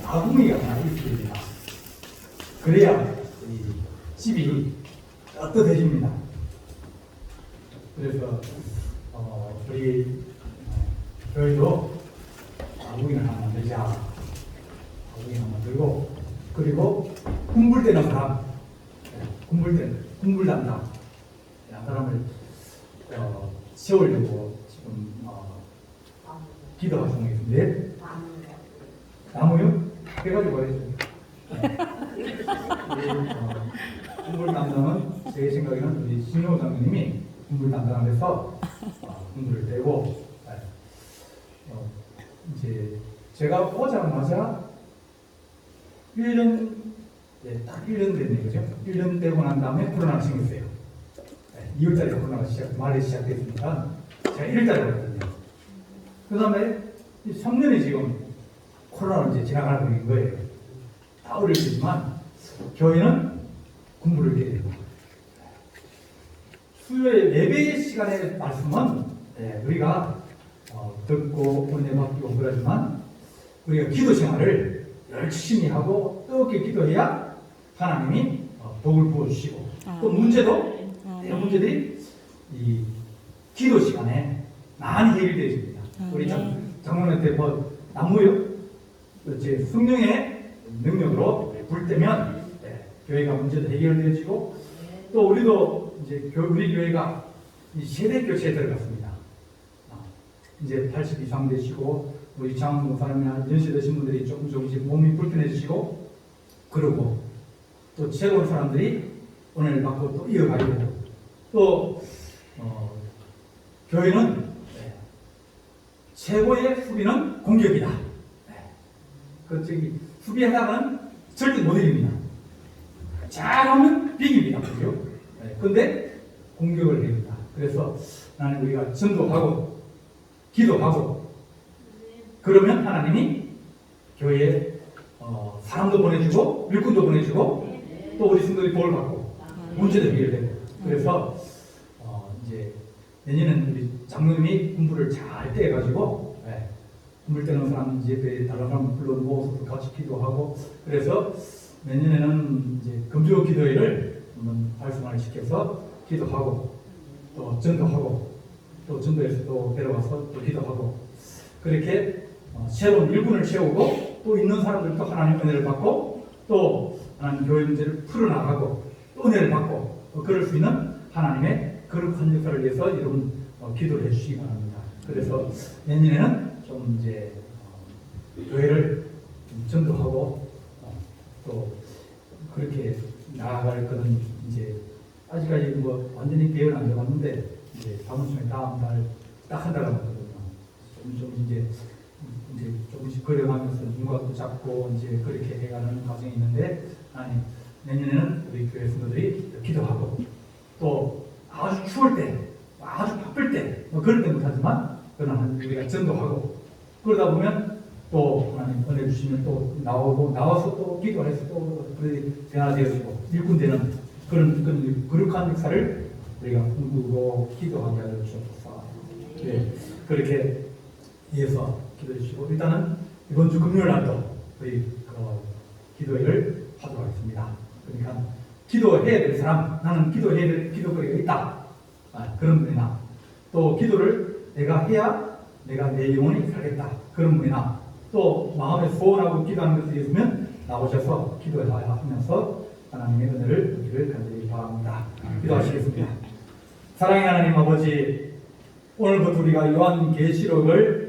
아궁이가 하나 있습니다. 그래야 이 집이 떳떳해집니다. 그래서 우리 교회도 아궁이를 하나 만들자. 아궁이 하나 만들고, 그리고 군불대는 사람, 군불 담당 사람을 세우려고 지금 기도하고 있는데, 나무요? 해가지고 하겠습니다. 군불 담당은 제 생각에는 우리 신효 장로님이 군불 담당을 해서 군불을 떼고, 이제 제가 오자마자 1년, 딱 1년 됐네요, 그죠? 1년 되고 난 다음에 코로나가 생겼어요. 2월달에 코로나가 말에 시작됐으니까 제가 1월달에 왔거든요. 그 다음에 3년이 지금 코로나로 이제 지나가고 있는 거예요. 다 어려지지만 교회는 군부를 깨야 되고, 수요일 예배 시간의 말씀은 우리가 듣고 은혜 받고 그러지만 우리가 기도 생활을 열심히 하고 뜨겁게 기도해야 하나님이 복을 부어주시고, 또 문제들이 이 기도 시간에 많이 해결되어집니다. 우리 장로한테 나무요? 제 성령의 능력으로 불 때면 교회가 문제도 해결되어지고, 또 우리도 이제 우리 교회가 이 세대 교체에 들어갔습니다. 이제 80 이상 되시고, 우리 장목사님이나 연세 드신 분들이 조금씩 몸이 불편해지시고, 그러고 또 새로운 사람들이 은혜를 받고 또 이어가려고, 또 교회는 최고의 수비는 공격이다. 수비하다는 절대 못 이깁니다. 잘하면 비깁니다. 그죠? 근데 공격을 해야 됩니다. 그래서 나는 우리가 전도하고 기도하고 그러면 하나님이 교회에 사람도 보내주고 일꾼도 보내주고 또 우리 성도들이 복을 받고 문제도 해결되고, 그래서 이제 내년에는 우리 장로님이 공부를 잘 떼가지고 군불 떼는 사람 이제 다른 사람 불러 모아서 같이 기도하고, 그래서 내년에는 이제 금주 기도회를 한번 활성화를 시켜서 기도하고 또 전도하고 또 전도에서 또 데려와서 또 기도하고, 그렇게 새로운 일꾼을 채우고 또 있는 사람들도 하나님 은혜를 받고 또 하나님 교회 문제를 풀어나가고 또 은혜를 받고 그럴 수 있는 하나님의 거룩한 역사를 위해서 여러분 기도를 해주시기 바랍니다. 그래서 내년에는 좀 이제 교회를 전도하고 또 그렇게 나아갈 거는 이제 아직까지 완전히 계획은 안 잡았는데 이제 다음 주에 다음 달 딱 한 달 남았거든요. 좀 이제 조금씩 걸어가면서 눈각도 잡고 이제 그렇게 해가는 과정이 있는데, 아니 내년에는 우리 교회 성도들이 기도하고 또 아주 추울 때, 아주 바쁠 때, 그럴 때 못하지만 그러나 우리가 전도하고 그러다 보면 또 하나님 은혜 주시면 또 나와서 또 기도해서 또 변화되어지고 일꾼 되는 그런 거룩한 역사를 우리가 꿈꾸고 기도하게 하여 주옵소서. 그렇게 위해서 기도해 주시고, 일단은 이번 주 금요일 날도 우리 기도회를 하도록 하겠습니다. 그러니까 기도해야 될 사람, 나는 기도해야 될 기도거리가 있다, 그런 분이나 또 기도를 내가 해야 내가 내 영혼이 살겠다, 그런 분이나 또 마음에 소원하고 기도하는 것이 있으면 나오셔서 기도하면서 하나님의 은혜를 얻기를 간절히 바랍니다. 기도하시겠습니다. 사랑의 하나님 아버지, 오늘부터 우리가 요한계시록을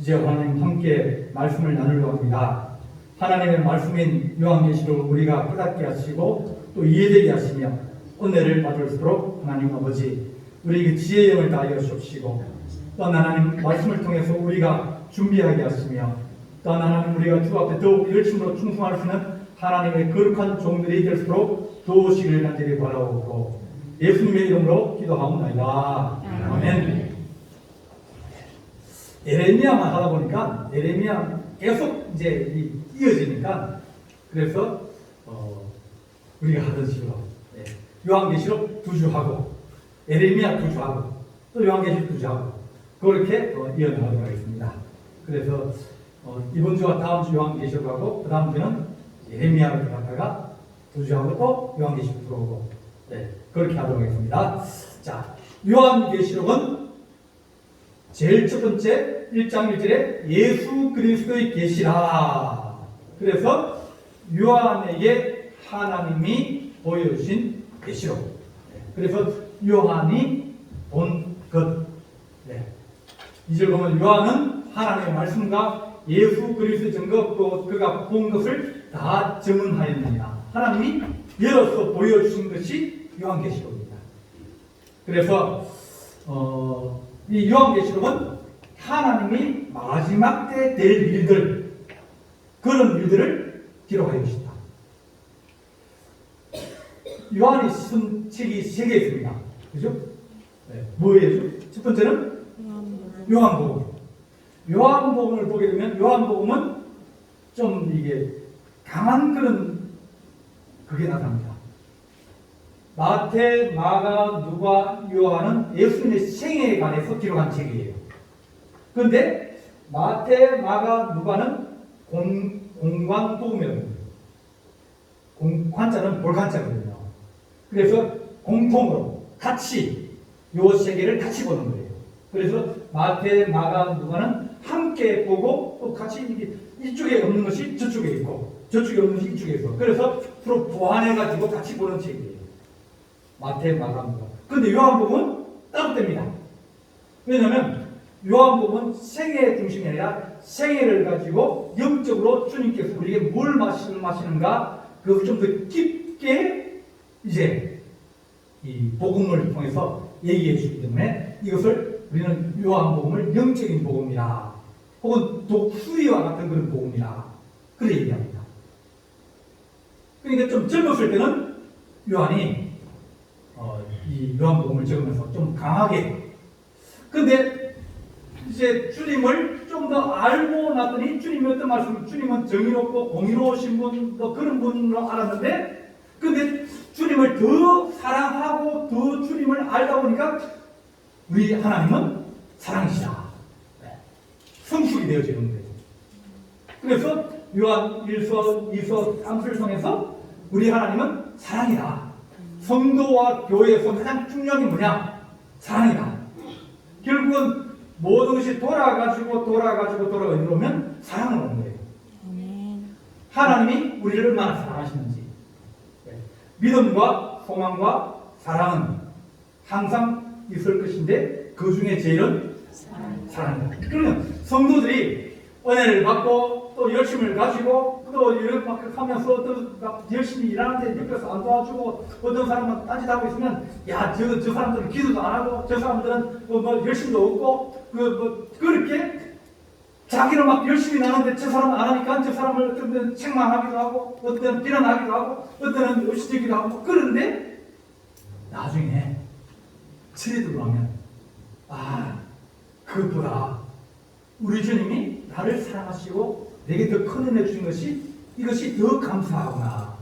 이제 하나님 함께 말씀을 나누려고 합니다. 하나님의 말씀인 요한계시록을 우리가 깨닫게 하시고 또 이해되게 하시며 은혜를 받을수록 하나님 아버지 우리에게 지혜의 영을 다하여 주옵시고, 또 하나님 말씀을 통해서 우리가 준비하게 하시며, 또 하나님 우리가 주 앞에 더욱 열심으로 충성할 수 있는 하나님의 거룩한 종들이 될수록 도우시기를 간절히 바라오고 예수님의 이름으로 기도하옵나이다. 아멘. 예레미야만 하다 보니까 예레미야 계속 이제 이어지니까, 그래서 우리가 하던 식으로 요한계시록 2주 하고 예레미야 2주 하고 또 요한계시록 2주 하고 그렇게 이어나가도록 하겠습니다. 그래서 이번 주와 다음 주 요한계시록하고 그 다음 주는 예레미야로 들어갔다가 두 주하고 또 요한계시록 들어오고 네, 그렇게 하도록 하겠습니다. 자, 요한계시록은 제일 첫 번째 1장 1절에 예수 그리스도의 계시라. 그래서 요한에게 하나님이 보여주신 계시록. 그래서 요한이 본 것. 네. 2절 보면 요한은 하나님의 말씀과 예수 그리스도의 증거 또 그가 본 것을 다 증언하였느니라. 하나님이 열어서 보여주신 것이 요한계시록입니다. 그래서 이 요한계시록은 하나님이 마지막 때 될 일들, 그런 일들을 기록하여 있습니다. 요한이 쓴 책이 3개 있습니다. 그죠? 네. 뭐예요? 첫 번째는 요한복음. 요한복음을 보게 되면 요한복음은 좀 이게 강한 그런 그게 나타납니다. 마태, 마가, 누가, 요한은 예수님의 생애에 관해서 기록한 책이에요. 그런데 마태, 마가, 누가는 공관복음이거든요. 관자는 볼관자거든요. 그래서 공통으로 같이 요 세 개를 같이 보는 거예요. 그래서 마태, 마가, 누가는 함께 보고 또 같이 이쪽에 없는 것이 저쪽에 있고 저쪽에 없는 것이 이쪽에 있고 그래서 서로 보완해가지고 같이 보는 책이에요. 마태, 마가, 누가. 그런데 요한복음은 따로 뗍니다. 왜냐하면 요한복음은 생애 중심이 아니라 생애를 가지고 영적으로 주님께서 우리에게 뭘 마시는가 그것을 좀 더 깊게 이제 이 복음을 통해서 얘기해 주기 때문에 이것을 우리는 요한복음을 영적인 복음이라 혹은 독수리와 같은 그런 복음이라 그렇게 얘기합니다. 그러니까 좀 젊었을 때는 요한이 이 요한복음을 적으면서 좀 강하게 근데 이제 주님을 좀 더 알고 나더니 주님이 어떤 말씀, 주님은 정의롭고 공의로우신 분, 그런 분으로 알았는데, 근데 주님을 더 사랑하고 더 주님을 알다 보니까 우리 하나님은 사랑이시다. 성숙이 되어지는 거예요. 그래서 요한 1서, 2서, 3서를 통해서 우리 하나님은 사랑이다. 성도와 교회에서 가장 중요한 게 뭐냐? 사랑이다. 결국은 모든 것이 돌아가지고 이러면 사랑을 오는 거예요. 하나님이 우리를 얼마나 사랑하시는지. 믿음과 소망과 사랑은 항상 있을 것인데 그 중에 제일은 사랑입니다. 그러면 성도들이 은혜를 받고 또 열심을 가지고 또 이렇게 막 하면서 또 열심히 일하는데 옆에서 안 도와주고 어떤 사람은 딴짓하고 있으면 야 저 사람들은 기도도 안 하고 저 사람들은 뭐 열심도 없고 그렇게 자기는 막 열심히 나는데 저 사람은 안 하니까 저 사람을 어떤 때는 책망하기도 하고 어떤 때는 비난하기도 하고 어떤 때는 의식적이기도 하고 그런데 나중에 치리들고 하면 그것보다 우리 주님이 나를 사랑하시고 내게 더 큰 은혜 주신 것이 이것이 더 감사하구나.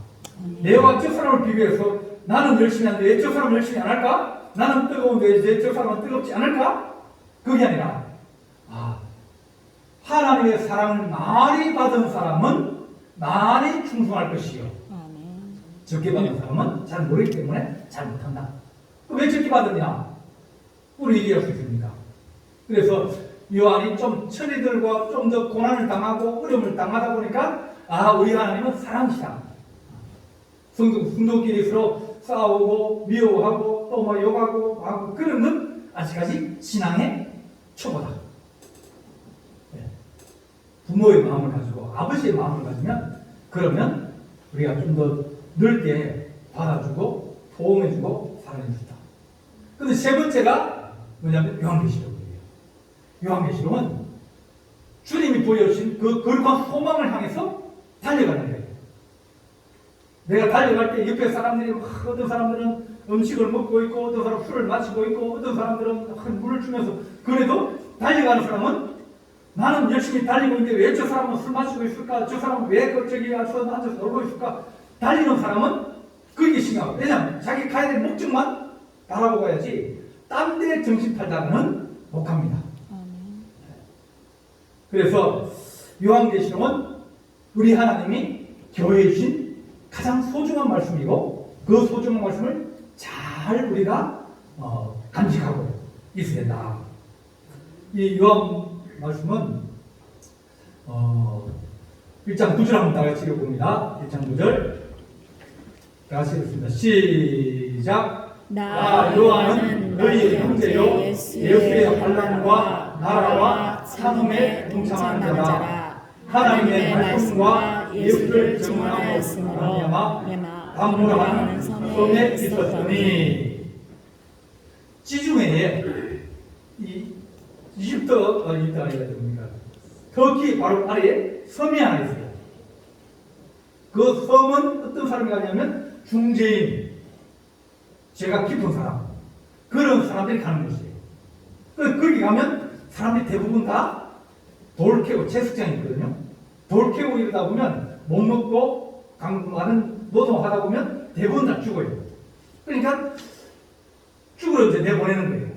내가 저 사람을 비교해서 나는 열심히 하는데 왜 저 사람은 열심히 안 할까? 나는 뜨거운데 왜 저 사람은 뜨겁지 않을까? 그게 아니라 하나님의 사랑을 많이 받은 사람은 많이 충성할 것이요. 적게 받은 사람은 잘 모르기 때문에 잘 못한다. 왜 적게 받느냐? 우리 얘기할 수 있습니다. 그래서 요한이 좀 천리들과 좀 더 고난을 당하고 어려움을 당하다 보니까 우리 하나님은 사랑이시다. 성도끼리 서로 싸우고 미워하고 또 막 욕하고 하고 그런 건 아직까지 신앙의 초보다. 부모의 마음을 가지고 아버지의 마음을 가지면 그러면 우리가 좀 더 넓게 받아주고 포옹해주고 사랑해주다. 근데 세 번째가 뭐냐면 요한계시록이에요. 요한계시록은 주님이 보여주신 그 거룩한 소망을 향해서 달려가는 거예요. 내가 달려갈 때 옆에 사람들이 어떤 사람들은 음식을 먹고 있고 어떤 사람은 술을 마시고 있고 어떤 사람들은 물을 주면서 그래도 달려가는 사람은 나는 열심히 달리고 있는데 왜 저 사람은 술 마시고 있을까? 저 사람은 왜 저기 앉아서 놀고 있을까? 달리는 사람은 그게 심하고 왜냐하면 자기 가야 될 목적만 바라보고 가야지 딴 데 정신 팔다가는 못 갑니다. 그래서 요한계시록은 우리 하나님이 교회에 주신 가장 소중한 말씀이고 그 소중한 말씀을 잘 우리가 간직하고 있어야 된다. 이 요한 말씀은 1장 9절 한번 다 같이 읽어봅니다. 1장 9절 다 같이 읽습니다. 시작. 나 요한은 너희의 형제요 예수의 환난과 나라와 참음에 동참하는 자라. 하나님의 말씀과 예수를 증언하였으므로 말미암아 방문하는 섬에 있었더니. 지중해에 이 이집트가 아니라 됩니까? 터키 바로 아래에 섬이 하나 있어요. 그 섬은 어떤 사람이 가냐면 중재인, 죄가 깊은 사람, 그런 사람들이 가는 곳이에요. 거기 가면 사람들이 대부분 다 돌 캐고 채석장이 있거든요. 돌 캐고 이러다 보면 못 먹고 많은 노동하다 보면 대부분 다 죽어요. 그러니까 죽으러 이제 내보내는 거예요.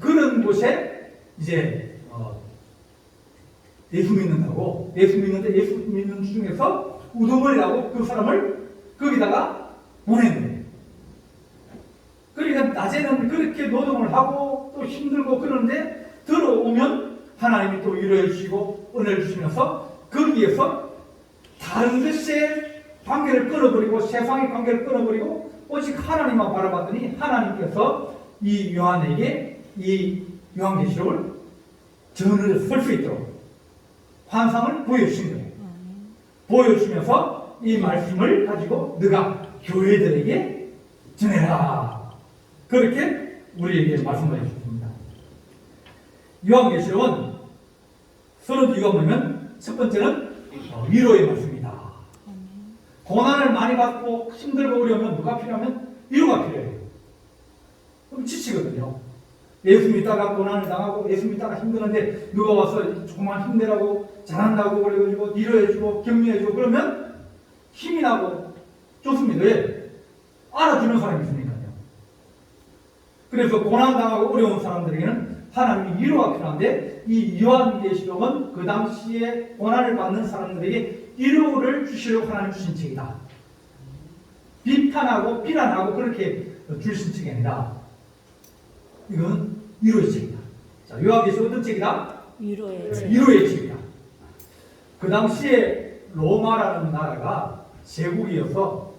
그런 곳에 이제 예수 믿는다고, 예수 믿는데 예수 믿는 중에서 우두머리라고 그 사람을 거기다가 보내는 거예요. 그러니까 낮에는 그렇게 노동을 하고 또 힘들고 그러는데 들어오면 하나님이 또 위로해 주시고 은혜를 주시면서 거기에서 다른 것에 관계를 끊어버리고 세상의 관계를 끊어버리고 오직 하나님만 바라봤더니 하나님께서 이 요한에게 이 요한계시록을 전을 쓸 수 있도록 환상을 보여주신 거예요. 보여주면서 이 말씀을 가지고 너가 교회들에게 전해라. 그렇게 우리에게 말씀해 주셨습니다. 요한계시록은 서로 이유가 뭐냐면 첫 번째는 위로의 말씀이다. 고난을 많이 받고 힘들고 어려우면 누가 필요하면 위로가 필요해요. 그럼 지치거든요. 예수 믿다가 고난을 당하고 예수 믿다가 힘드는데 누가 와서 조금만 힘내라고 잘한다고 그래가지고 위로해주고 격려해주고 그러면 힘이 나고 좋습니다. 왜? 알아주는 사람이 있으니까요. 그래서 고난 당하고 어려운 사람들에게는 하나님이 위로가 필요한데 이 요한계시록은 그 당시에 고난을 받는 사람들에게 위로를 주시려고 하나님 주신 책이다. 비판하고 비난하고 그렇게 주신 책이 아니라 이건 위로의 책이다. 자, 요한계시록 어떤 책이다? 위로의 책. 위로의 책이다. 그 당시에 로마라는 나라가 제국이어서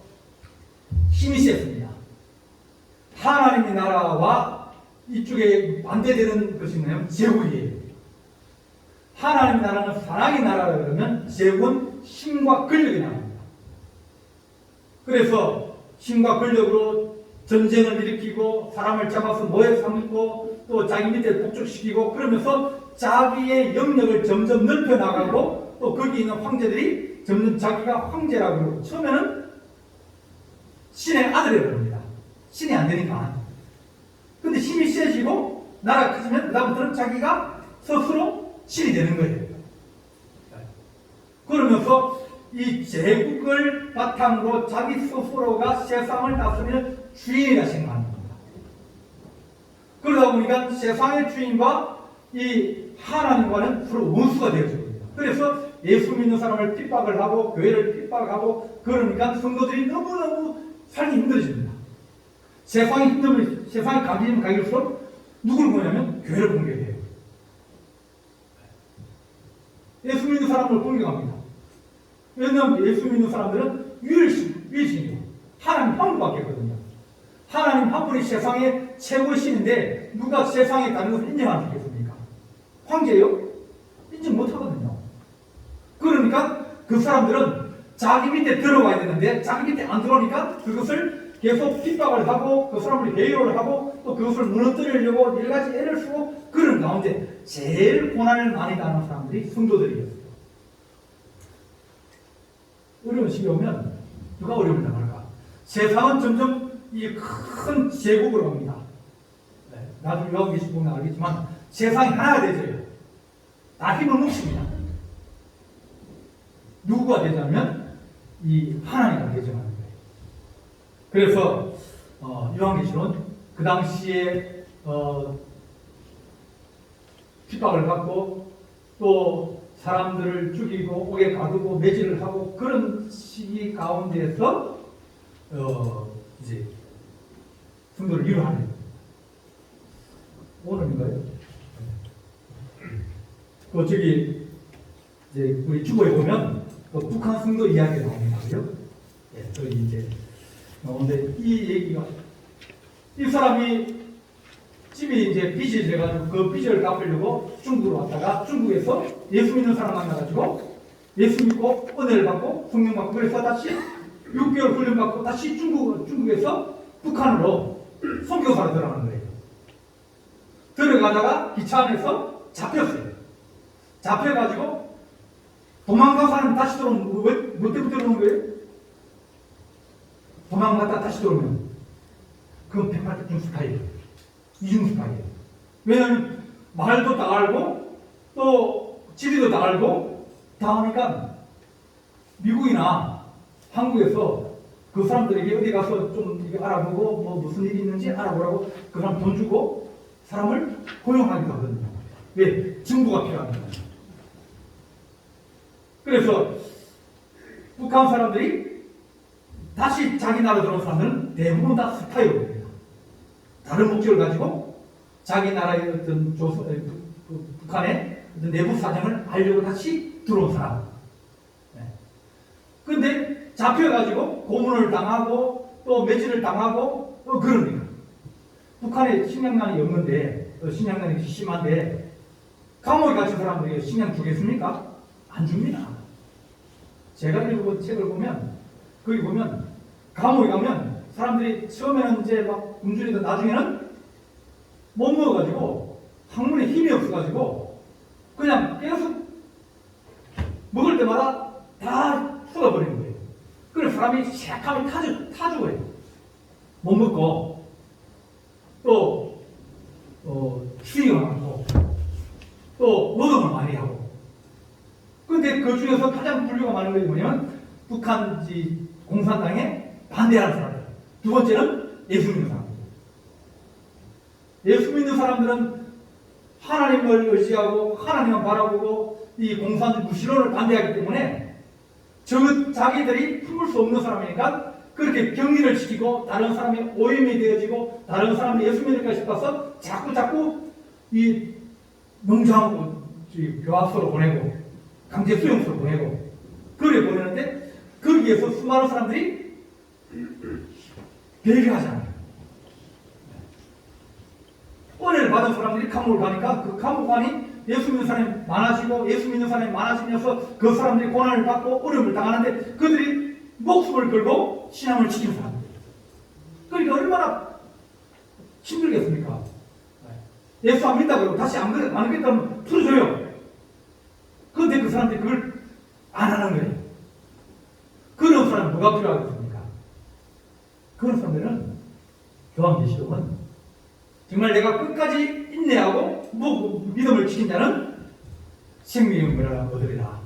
힘이 셌습니다. 하나님의 나라와 이쪽에 반대되는 것이 뭐냐면 제국이에요. 하나님의 나라는 사랑의 나라라 그러면 제국은 힘과 권력이 나옵니다. 그래서 힘과 권력으로 전쟁을 일으키고 사람을 잡아서 노예 삼고 또 자기 밑에 복종시키고 그러면서 자기의 영역을 점점 넓혀나가고 또 거기 있는 황제들이 점점 자기가 황제라고 그러고 처음에는 신의 아들이라고 합니다. 신이 안 되니까. 근데 힘이 세지고 나라가 커지면 그다음부터는 자기가 스스로 신이 되는 거예요. 그러면서 이 제국을 바탕으로 자기 스스로가 세상을 다스리는 주인이라 생각하는 겁니다. 그러다 보니까 세상의 주인과 이 하나님과는 서로 원수가 되어집니다. 그래서 예수 믿는 사람을 핍박을 하고 교회를 핍박하고 그러니까 성도들이 너무너무 살기 힘들어집니다. 세상이 힘들면 세상이 가기면 가길수록 누구를 보냐면 교회를 공격해요. 예수 믿는 사람을 공격합니다. 왜냐하면 예수 믿는 사람들은 유일신이에요. 하나님 한 분밖에 없거든요. 하나님 한 분이 세상의 최고의 신인데 누가 세상에 다른 것을 인정할 수 있겠습니까? 황제요? 인정 못하거든요. 그러니까 그 사람들은 자기 밑에 들어가야 되는데 자기 밑에 안 들어오니까 그것을 계속 핍박을 하고 그 사람을 회유를 하고 또 그것을 무너뜨리려고 여러 가지 애를 쓰고 그런 가운데 제일 고난을 많이 당하는 사람들이 성도들이었어요. 어려운 시기 오면 누가 어려움을 당할까? 세상은 점점 이 큰 제국으로 갑니다. 나중에 요한계시록 보면 알겠지만 세상이 하나가 되져요. 다 힘을 뭉칩니다. 누구가 되자면 이 하나님과 되정하는 거예요. 그래서 요한계시록은 그 당시에 핍박을 받고 또 사람들을 죽이고 옥에 가두고 매질을 하고 그런 시기 가운데서 이제 승도를 이루하는 오늘인가요? 저기 이제 우리 주보에 보면 북한 승도 이야기가 나옵니다요. 예, 저희 이제 나오는데 이 얘기가 이 사람이 집이 이제 빚이 돼가지고 그 빚을 갚으려고 중국으로 왔다가 중국에서 예수 믿는 사람 만나가지고 예수 믿고 은혜를 받고 성령 받고 그래서 다시 6개월 훈련 받고 다시 중국에서 북한으로 선교사로 들어가는 거예요. 들어가다가 기차 안에서 잡혔어요. 잡혀가지고 도망간 사람이 다시 들어오면 뭐 때문에 들어오는 거예요? 도망갔다 다시 들어오면 그건 108중 스파이예요. 이중 스파이예요. 왜냐하면 말도 다 알고 또 지리도 다 알고 다 하니까 미국이나 한국에서 그 사람들에게 어디 가서 좀 이게 알아보고 뭐 무슨 일이 있는지 알아보라고 그 사람 돈 주고 사람을 고용하기도 하거든요. 왜? 정보가 필요하거든요. 그래서 북한 사람들이 다시 자기 나라 들어온 사람들은 대부분 다 스파이로 됩니다. 다른 목적을 가지고 자기 나라의 어떤 북한의 어떤 내부 사정을 알려고 다시 들어온 사람. 근데 잡혀가지고 고문을 당하고 또 매질을 당하고 그럽니다. 북한에 식량난이 없는데 식량난이 심한데 감옥에 갇힌 사람들에게 식량 주겠습니까? 안 줍니다. 제가 읽어본 책을 보면 거기 보면 감옥에 가면 사람들이 처음에는 이제 막 굶주리다 나중에는 못 먹어가지고 항문에 힘이 없어가지고 그냥 계속 먹을 때마다 다 쏟아버리는 거예요. 그래서 사람이 시약하면 타 죽어요. 못 먹고 또 추위가 많고 또 노동을 많이 하고. 그런데 그 중에서 가장 분류가 많은 것이 뭐냐면 북한 공산당에 반대하는 사람들. 두 번째는 예수 믿는 사람들. 예수 믿는 사람들은 하나님을 의지하고 하나님을 바라보고 이 공산 무신론을 반대하기 때문에 자기들이 품을 수 없는 사람이니까 그렇게 격리를 시키고 다른 사람이 오염이 되어지고 다른 사람이 예수 믿을까 싶어서 자꾸 이 농장 교합소로 보내고 강제 수용소로 보내고 그래 보내는데 거기에서 수많은 사람들이 배려하잖아요. 은혜를 받은 사람들이 감옥을 가니까 그 감옥관이 예수 믿는 사람이 많아지고 예수 믿는 사람이 많아지면서 그 사람들이 고난을 받고 어려움을 당하는데 그들이 목숨을 걸고 신앙을 지키는 사람들. 그러니까 얼마나 힘들겠습니까? 예수 안 믿다 그러고 다시 안 믿겠다면 풀어줘요. 그런데 그 사람들이 그걸 안 하는 거예요. 그런 사람은 뭐가 필요하겠습니까? 그런 사람들은 요한계시록은 정말 내가 끝까지 인내하고 믿음을 지킨 자는 생명의 문을 얻으리라.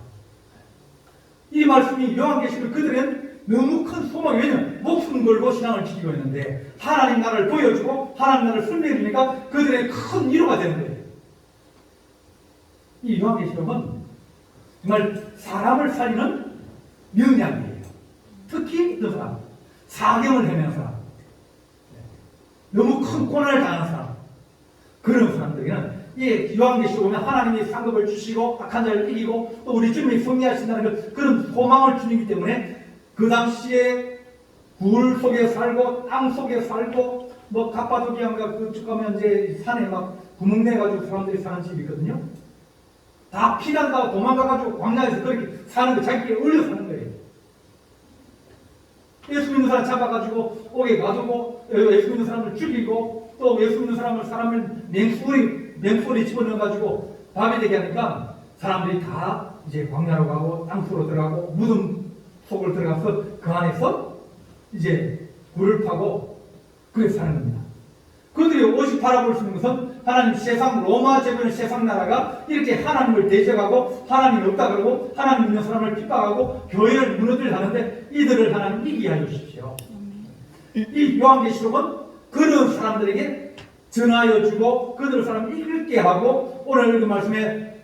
이 말씀이 요한계시록 그들은 너무 큰 소망이 왜냐면 목숨 걸고 신앙을 지키고 있는데 하나님 나라를 보여주고 하나님 나라를 설명해주니까 그들의 큰 위로가 되는 거예요. 이 요한계시록은 정말 사람을 살리는 명량이에요. 특히 어떤 사람, 사경을 헤매는 사람, 너무 큰 고난을 당하는 사람, 그런 사람들에게는 이 요한계시록 보면 하나님이 상급을 주시고 악한 자를 이기고 또 우리 주님이 승리하신다는 그런 소망을 주시기 때문에 그 당시에 굴 속에 살고 땅 속에 살고 뭐 갑바도기안가 그쪽 가면 이제 산에 막 구멍 내가지고 사람들이 사는 집이 있거든요. 다 피난다고 도망가가지고 광야에서 그렇게 사는 거 자기끼리 올려 사는 거예요. 예수 믿는 사람 잡아가지고 옥에 가두고 예수 믿는 사람을 죽이고 또 예수 믿는 사람을 맹수에 집어넣어가지고 밥이 되게 하니까 사람들이 다 이제 광야로 가고 땅속으로 들어가고 무덤 속으로 들어가서 그 안에서 이제 굴을 파고 그렇게 사는 겁니다. 그들이 오직 바라볼 수 있는 것은 하나님 세상 로마 제국의 세상 나라가 이렇게 하나님을 대적하고 하나님이 없다 그러고 하나님 있는 사람을 핍박하고 교회를 무너뜨려 하는데 이들을 하나님 이기게 하여 주십시오. 이 요한계시록은 그런 사람들에게 전하여 주고 그들 사람을 이끌게 하고 오늘 그 말씀에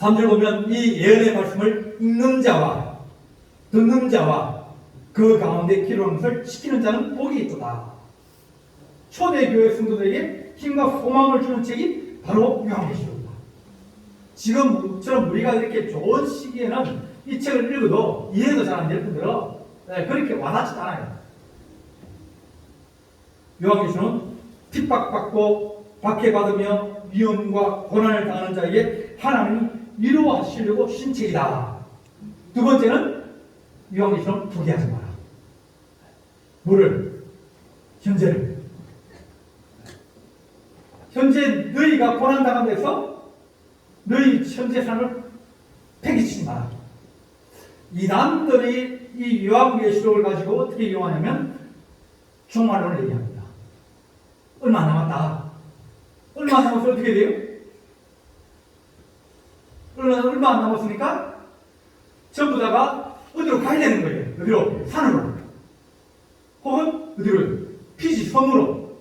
3절 보면 이 예언의 말씀을 읽는 자와 듣는 자와 그 가운데 기록한 것을 지키는 자는 복이 있도다. 초대교회 성도들에게 힘과 소망을 주는 책이 바로 요한계시록이다. 지금처럼 우리가 이렇게 좋은 시기에는 이 책을 읽어도 이해도 잘 안 될 뿐더러 그렇게 와닿지 않아요. 요한계시록은 핍박받고 박해받으며 위험과 고난을 당하는 자에게 하나님이 위로하시려고 주신 책이다. 두 번째는 요한계시록은 포기하지 마라. 뭐를? 현재를. 현재 너희가 고난당한 데서 너희 현재 삶을 폐기치지 마라. 이단들이 이 요한계시록을 가지고 어떻게 이용하냐면 종말론을 얘기합니다. 얼마 안 남았다. 얼마 안 남아서 어떻게 돼요? 얼마 안 남았으니까 전부 다가 어디로 가야 되는 거예요. 어디로? 산으로. 혹은 어디로? 피지 섬으로.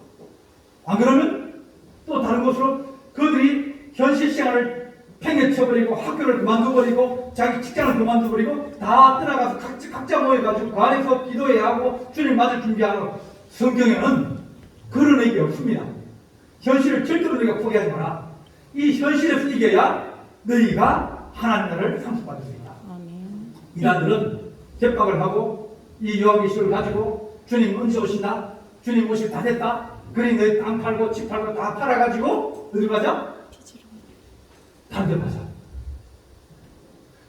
안 그러면 또 다른 곳으로 그들이 현실 생활을 팽개쳐버리고 학교를 그만둬버리고 자기 직장을 그만둬버리고 다 떠나가서 각자 모여가지고 그 안에서 기도해야 하고 주님 맞을 준비하고. 성경에는 그런 얘기 없습니다. 현실을 절대로 너희가 포기하지 마라. 이 현실에서 이겨야 너희가 하나님 나라를 상속받을 수 있다. 이단들은 협박을 하고 이 요한계시록을 가지고 주님 언제 오신다? 주님 오실 다 됐다? 그러니 너희 땅 팔고 집 팔고 다 팔아가지고 어디 가자? 다른 데 가자.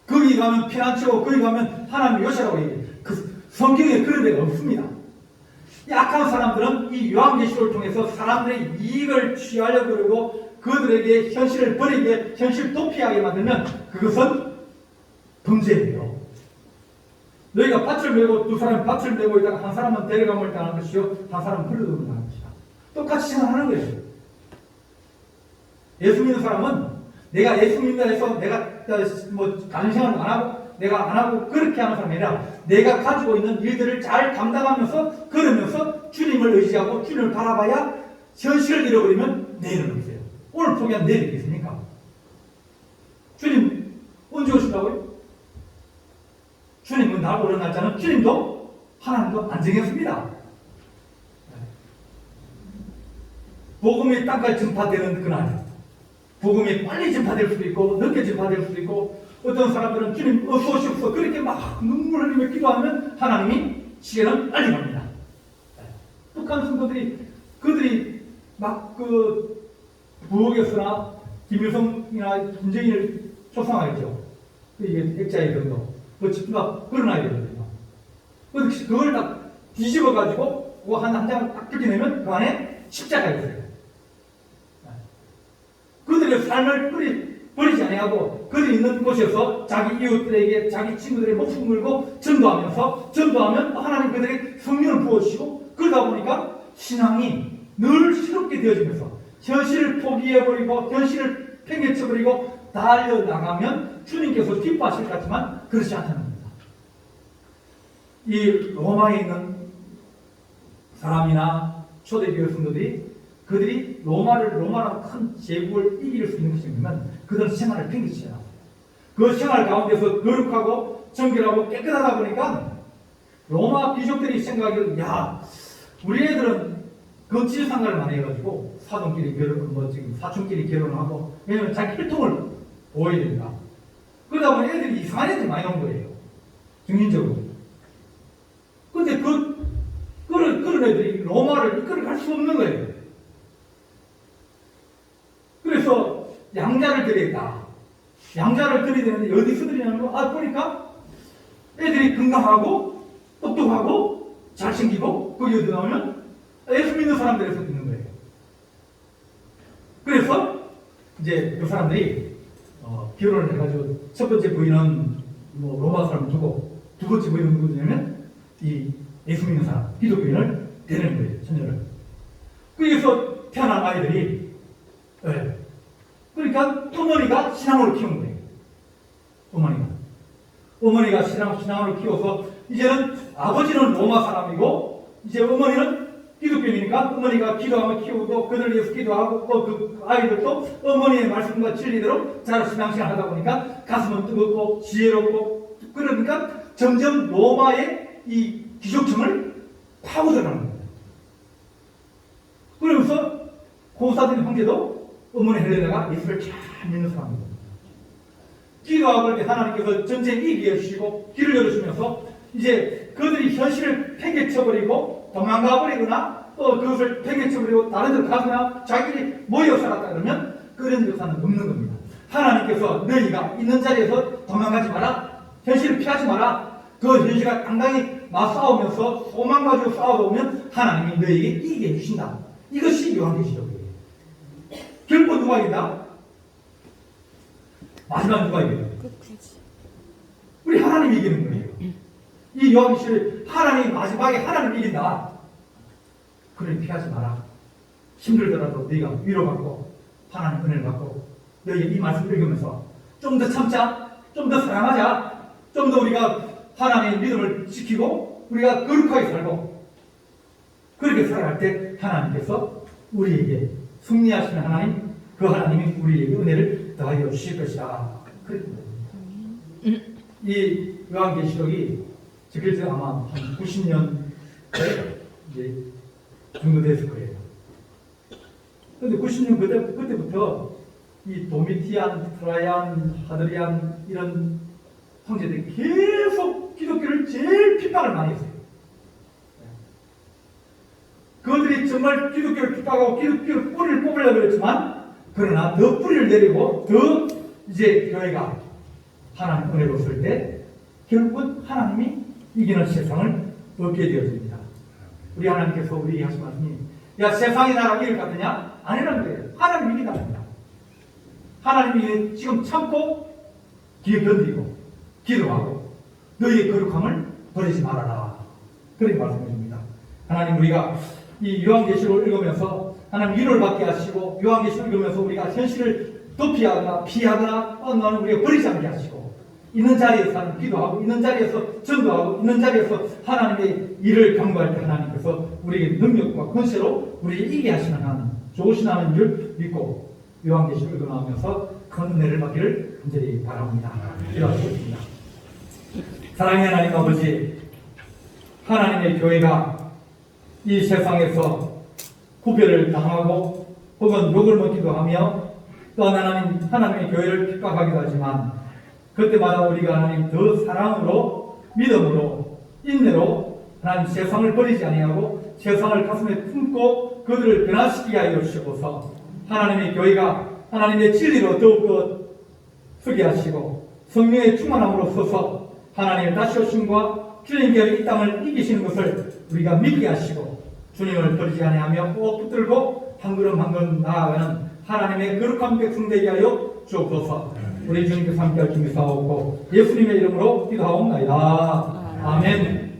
거기 가면 피난처고 거기 가면 하나님 요새라고 얘기해. 그 성경에 그런 데가 없습니다. 약한 사람들은 이 요한계시록을 통해서 사람들의 이익을 취하려고 그러고 그들에게 현실을 버리게 현실 도피하게 만들면 그것은 범죄예요. 너희가 밭을 메고 두 사람이 밭을 메고 있다가 한 사람은 데려감을 당하는 것이요 한 사람은 흘러들고 당하는 것이다. 똑같이 생각하는 거예요. 예수 믿는 사람은 내가 예수 믿는다 해서 내가 뭐 가정생활을 안 하고 내가 안 하고 그렇게 하는 사람이 아니라 내가 가지고 있는 일들을 잘 감당하면서 걸으면서 주님을 의지하고 주님을 바라봐야 현실을 잃어버리면 내일은 없어요. 오늘 포기한 내일이 있겠습니까? 주님 언제 오신다고요? 주님은 날 오는 날짜는 주님도 하나님도 안 정했습니다. 복음이 땅까지 전파되는 그날 복음이 빨리 전파될 수도 있고 늦게 전파될 수도 있고 어떤 사람들은 주님 어서 오시옵소서 그렇게 막 눈물 흘리며 기도하면 하나님이 시계는 빨리 갑니다. 북한 성도들이 그들이 막 그 부엌에서나 김일성이나 김정일을 초상하겠죠. 이게 액자의 정도 그 집가 걸어놔야 되거든요. 그걸 딱 뒤집어 가지고 그거 한 장을 딱 뜯겨내면 그 안에 십자가가 있어요. 그들의 삶을 버리지 아니하고 그들이 있는 곳에서 자기 이웃들에게 자기 친구들의 목숨 걸고 전도하면 하나님 그들에게 성령을 부어주시고 그러다 보니까 신앙이 늘 새롭게 되어지면서 현실을 포기해버리고 현실을 팽개쳐버리고 달려나가면 주님께서 기뻐하실 것 같지만 그렇지 않다는 겁니다. 이 로마에 있는 사람이나 초대교회 성도들이 그들이 로마라는 큰 제국을 이길 수 있는 것이 뭐냐면 그들은 생활을 팽개치지 않았어요. 그 생활 가운데서 거룩하고 정결하고 깨끗하다 보니까 로마 귀족들이 생각하기로 야 우리 애들은 거치 생활을 많이 해가지고 사돈끼리 지금 사촌끼리 결혼하고 왜냐면 자기 혈통을 보호해야 되니까 그러다 보니 애들이 이상한 애들이 많이 나온 거예요. 중인적으로. 근데 그런 애들이 로마를 이끌어갈 수 없는 거예요. 그래서 양자를 드리겠다. 양자를 드려야 되는데 어디서 드리냐는 거 보니까 애들이 건강하고 똑똑하고 잘생기고 거기 어디 나오면 예수 믿는 사람들에서 듣는 거예요. 그래서 이제 그 사람들이 결혼을 해가지고 첫 번째 부인은 뭐 로마 사람 두고 두 번째 부인은 누구냐면 이 예수 믿는 사람 기독교인을 데리는 거예요. 처녀를. 거기서 태어난 아이들이 그러니까 어머니가 신앙으로 키운 거예요. 어머니가 신앙으로 키워서 이제는 아버지는 로마 사람이고 이제 어머니는 기독교니까 어머니가 기도하면 키우고 그들을 위해서 기도하고 또 그 아이들도 어머니의 말씀과 진리대로 자라 신앙생활 하다 보니까 가슴은 뜨겁고 지혜롭고 그러니까 점점 로마의 이 귀족층을 파고들어가는 겁니다. 그러면서 고사된 형제도 어머니 헬레나가 예수를 잘 믿는 사람입니다. 기도하고 이렇게 하나님께서 전쟁 이기게 해주시고 길을 열어주면서 이제 그들이 현실을 팽개쳐버리고 도망가버리거나 또 그것을 팽개쳐버리고 다른 데로 가거나 자기들이 모여 살았다 그러면 그런 역사는 없는 겁니다. 하나님께서 너희가 있는 자리에서 도망가지 마라. 현실을 피하지 마라. 그 현실과 당당히 맞싸우면서 소망 가지고 싸워보면 하나님이 너희에게 이기게 해주신다. 이것이 요한계시록이에요. 결코 누가 이긴다? 마지막 누가 이겨요? 우리 하나님이 이기는 거예요. 이 요한계시록 하나님 마지막에 하나님 이긴다. 그러니 피하지 마라. 힘들더라도 네가 위로받고 하나님 은혜를 받고 너희 이 말씀을 읽으면서 좀 더 참자, 좀 더 사랑하자, 좀 더 우리가 하나님의 믿음을 지키고 우리가 거룩하게 살고 그렇게 살아갈 때 하나님께서 우리에게 승리하시는 하나님, 그 하나님이 우리에게 은혜를 더하여 주실 것이다. 이 요한계시록이 적혀져 아마 한 90년에 이제 정도 됐을 거예요. 그런데 90년 그때부터 이 도미티안, 트라이안, 하드리안 이런 황제들이 계속 기독교를 제일 핍박을 많이 했어요. 그들이 정말 기독교를 핍박하고 기독교를 뿌리를 뽑으려고 했지만 그러나 더 뿌리를 내리고 더 이제 교회가 하나님 은혜로 쓸 때 결국은 하나님이 이기는 세상을 얻게 되어집니다. 우리 하나님께서 우리에게 하신 말씀이 야 세상이 나라 이길 것 같으냐? 아니라는 거예요. 하나님이 이긴답니다. 하나님이 지금 참고 기회 견디고 기도하고 너희의 거룩함을 버리지 말아라. 그렇게 말씀해 줍니다. 하나님 우리가 이 요한계시록을 읽으면서 하나님 위로를 받게 하시고 요한계시록을 읽으면서 우리가 현실을 도피하거나 피하거나 나는 우리가 버리지 않게 하시고 있는 자리에서 하나님 기도하고 있는 자리에서 전도하고 있는 자리에서 하나님의 일을 경고할 때 하나님께서 우리에게 능력과 권세로 우리를 이기게 하시는 하나님 좋으신 하나님인 줄 믿고 요한계시록을 읽으면서 큰 은혜를 받기를 간절히 바랍니다. 기도하시겠습니다. 사랑의 하나님 아버지, 하나님의 교회가 이 세상에서 구별을 당하고 혹은 욕을 먹기도 하며 또 하나님의 교회를 핍박하기도 하지만 그때마다 우리가 하나님 더 사랑으로 믿음으로 인내로 하나님 세상을 버리지 아니하고 세상을 가슴에 품고 그들을 변화시키게 하여 주시고서 하나님의 교회가 하나님의 진리로 더욱더 서게 하시고 성령의 충만함으로 서서 하나님의 다시 오심과 주님께서 이 땅을 이기시는 것을 우리가 믿게 하시고 주님을 버리지 아니하며 꼭 붙들고 한 걸음 한 걸음 나아가는 하나님의 거룩한 백성 되게 하여 주옵소서. 우리 주님께서 함께할 준비 사옵고 예수님의 이름으로 기도하옵나이다. 아멘.